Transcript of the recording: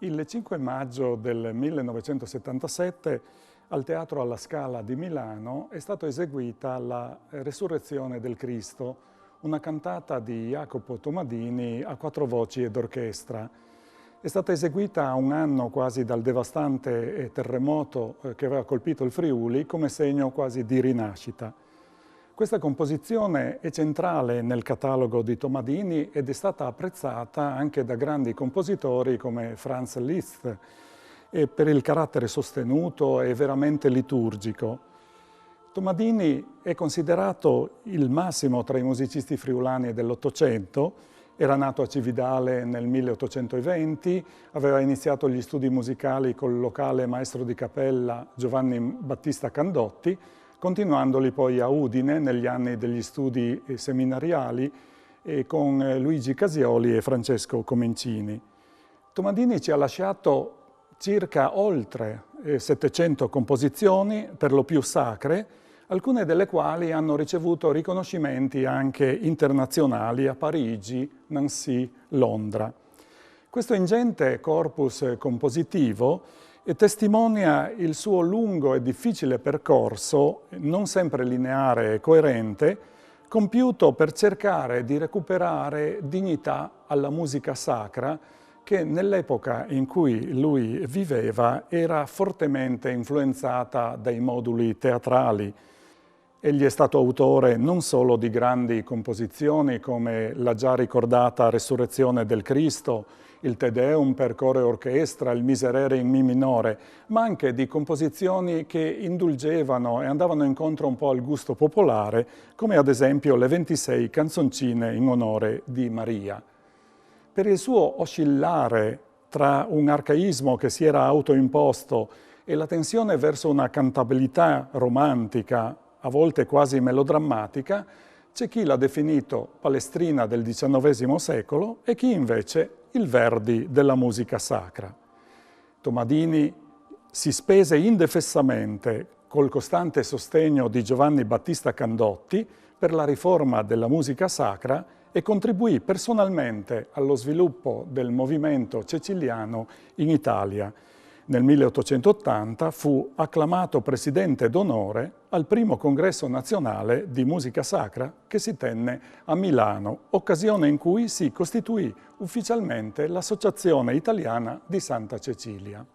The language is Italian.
Il 5 maggio del 1977 al Teatro alla Scala di Milano è stata eseguita la Resurrezione del Cristo, una cantata di Jacopo Tomadini a quattro voci ed orchestra. È stata eseguita a un anno quasi dal devastante terremoto che aveva colpito il Friuli come segno quasi di rinascita. Questa composizione è centrale nel catalogo di Tomadini ed è stata apprezzata anche da grandi compositori come Franz Liszt per il carattere sostenuto e veramente liturgico. Tomadini è considerato il massimo tra i musicisti friulani dell'Ottocento. Era nato a Cividale nel 1820, aveva iniziato gli studi musicali col locale maestro di cappella Giovanni Battista Candotti, continuandoli poi a Udine negli anni degli studi seminariali con Luigi Casioli e Francesco Comencini. Tomadini ci ha lasciato circa oltre 700 composizioni, per lo più sacre, alcune delle quali hanno ricevuto riconoscimenti anche internazionali a Parigi, Nancy, Londra. Questo ingente corpus compositivo testimonia il suo lungo e difficile percorso, non sempre lineare e coerente, compiuto per cercare di recuperare dignità alla musica sacra che nell'epoca in cui lui viveva era fortemente influenzata dai moduli teatrali. Egli è stato autore non solo di grandi composizioni come la già ricordata Resurrezione del Cristo, il Te Deum per coro e orchestra, il Miserere in Mi minore, ma anche di composizioni che indulgevano e andavano incontro un po' al gusto popolare, come ad esempio le 26 canzoncine in onore di Maria. Per il suo oscillare tra un arcaismo che si era autoimposto e la tensione verso una cantabilità romantica, a volte quasi melodrammatica, c'è chi l'ha definito Palestrina del XIX secolo e chi invece il Verdi della musica sacra. Tomadini si spese indefessamente col costante sostegno di Giovanni Battista Candotti per la riforma della musica sacra e contribuì personalmente allo sviluppo del movimento ceciliano in Italia. Nel 1880 fu acclamato presidente d'onore al primo congresso nazionale di musica sacra che si tenne a Milano, occasione in cui si costituì ufficialmente l'Associazione Italiana di Santa Cecilia.